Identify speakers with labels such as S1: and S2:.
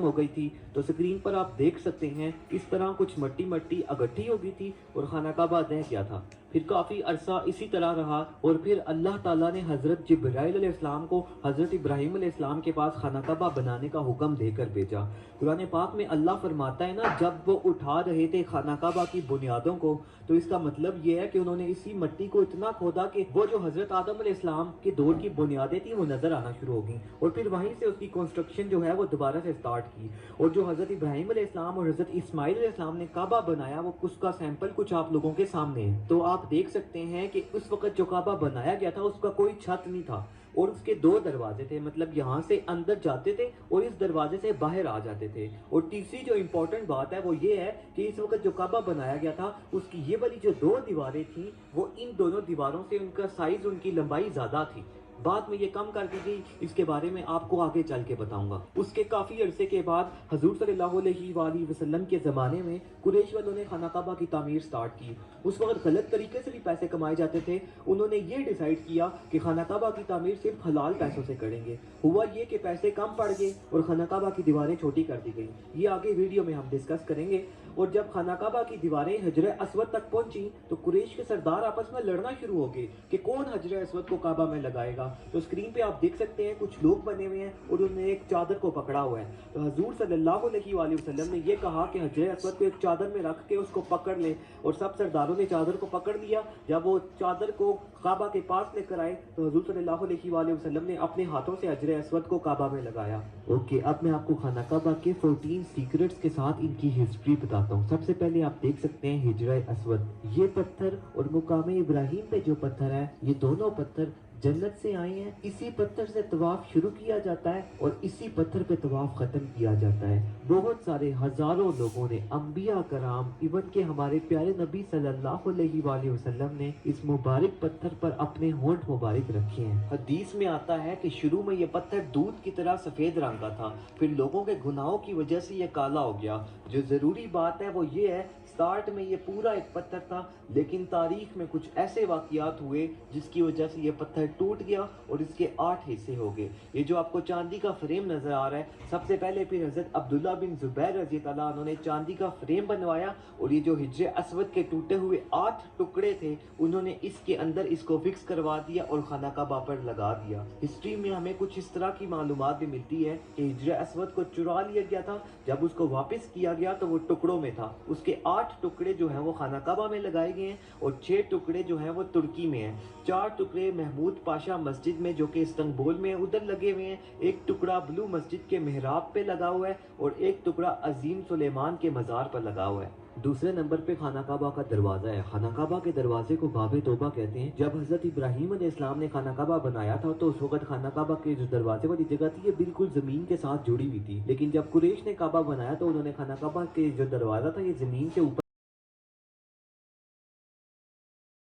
S1: हो गई थी। तो स्क्रीन पर आप देख सकते हैं इस तरह कुछ मट्टी मट्टी इकट्ठी हो गई थी और खाना काबा दह गया था। फिर काफ़ी अरसा इसी तरह रहा और फिर अल्लाह ताला ने हज़रत जिब्राइल अलैहिस्सलाम को हज़रत इब्राहीम अलैहिस्सलाम के पास खाना काबा बनाने का हुक्म देकर भेजा। कुरान पाक में अल्लाह फरमाता है ना, जब वो उठा रहे थे खाना काबा की बुनियादों को, तो इसका मतलब ये है कि उन्होंने इसी मिट्टी को इतना खोदा कि वो जो हज़रत आदम अलैहिस्सलाम के दौर की बुनियादें थी वो नज़र आना शुरू हो गई और फिर वहीं से उसकी कंस्ट्रक्शन जो है वो दोबारा से स्टार्ट की। और जो हज़रत इब्राहीम अलैहिस्सलाम और हज़रत इस्माइल अलैहिस्सलाम ने काबा बनाया, वो उसका सैंपल कुछ आप लोगों के सामने है। तो आप देख सकते हैं कि उस वक्त जो काबा बनाया गया था उसका कोई छत नहीं था और उसके दो दरवाजे थे, मतलब यहाँ से अंदर जाते थे और इस दरवाजे से बाहर आ जाते थे। और तीसरी जो इम्पोर्टेंट बात है वो ये है कि इस वक्त जो काबा बनाया गया था उसकी ये वाली जो दो दीवारें थी वो इन दोनों दीवारों से उनका साइज, उनकी लंबाई ज्यादा थी। बाद में ये कम कर दी गई, इसके बारे में आपको आगे चल के बताऊंगा। उसके काफी अरसे के बाद हजूर सल्लल्लाहु अलैहि वसल्लम के जमाने में कुरैश वालों ने खाना काबा की तामीर स्टार्ट की। उस वक्त गलत तरीके से भी पैसे कमाए जाते थे। उन्होंने ये डिसाइड किया कि खाना काबा की तामीर सिर्फ हलाल पैसों से करेंगे। हुआ ये कि पैसे कम पड़ गए और खाना काबा की दीवारें छोटी कर दी गई। ये आगे वीडियो में हम डिस्कस करेंगे। और जब खाना काबा की दीवारें हजर अस्वद तक पहुंची तो कुरैश के सरदार आपस में लड़ना शुरू हो गए कि कौन हजर अस्वद को काबा में लगाएगा। तो स्क्रीन पे आप देख सकते हैं कुछ लोग बने हुए हैं और उन्होंने एक चादर को पकड़ा हुआ है। तो हजूर सल्लल्लाहु अलैहि वसल्लम ने ये कहा कि हजर अस्वद को एक चादर में रख के उसको पकड़ ले, और सब सरदारों ने चादर को पकड़ लिया। जब वो चादर को काबा के पास लेकर आए तो हजूर सल्लल्लाहु अलैहि वसल्लम ने अपने हाथों से हजर अस्वद को काबा में लगाया। ओके, अब मैं आपको खाना काबा के 14 सीक्रेट्स के साथ इनकी हिस्ट्री बताता हूँ। सबसे पहले आप देख सकते हैं हिजरा अस्वद, ये पत्थर और मुकाम इब्राहिम पे जो पत्थर है, ये दोनों पत्थर जन्नत से आए हैं। इसी पत्थर से तवाफ शुरू किया जाता है और इसी पत्थर पे तवाफ खत्म किया जाता है। बहुत सारे हजारों लोगों ने, अंबिया कराम, इवन के हमारे प्यारे नबी सल्लल्लाहु अलैहि वसल्लम ने इस मुबारक पत्थर पर अपने होंठ मुबारक रखे हैं। हदीस में आता है कि शुरू में ये पत्थर दूध की तरह सफेद रंग का था, फिर लोगों के गुनाहों की वजह से ये काला हो गया। जो जरूरी बात है वो ये है, स्टार्ट में ये पूरा एक पत्थर था, लेकिन तारीख में कुछ ऐसे वाकयात हुए जिसकी वजह से ये पत्थर टूट गया और इसके 8 हिस्से हो गए। ये जो आपको चांदी का फ्रेम नजर आ रहा है, सबसे पहले फिर हजरत अब्दुल्ला बिन जुबैर रजी अल्लाह अन्हु ने चांदी का फ्रेम बनवाया और ये जो हिजरे अस्वद के टूटे हुए 8 टुकड़े थे उन्होंने इसके अंदर इसको फिक्स करवा दिया और खाना काबा पर लगा दिया। हिस्ट्री में हमें कुछ इस तरह की मालूमात भी मिलती है कि हिजरे अस्वद को चुरा लिया गया था, जब उसको वापस किया गया तो वो टुकड़ों में था। उसके 8 टुकड़े जो हैं वो खाना काबा में लगाए गए हैं और 6 टुकड़े जो हैं वो तुर्की में हैं। 4 टुकड़े महमूद पाशा मस्जिद में जो कि इस्तांबुल में उधर लगे हुए हैं, एक टुकड़ा ब्लू मस्जिद के मेहराब पे लगा हुआ है और एक टुकड़ा अजीम सुलेमान के मज़ार पर लगा हुआ है। दूसरे नंबर पे खाना काबा का दरवाजा है। खाना काबा के दरवाजे को बाबे तौबा कहते हैं। जब हजरत इब्राहीम अलैहिस्सलाम ने खाना काबा बनाया था तो उस वक्त खाना काबा के जो दरवाजे वाली जगह थी ये बिल्कुल जमीन के साथ जुड़ी हुई थी, लेकिन जब कुरैश ने काबा बनाया तो उन्होंने खाना काबा के जो दरवाजा था ये जमीन के ऊपर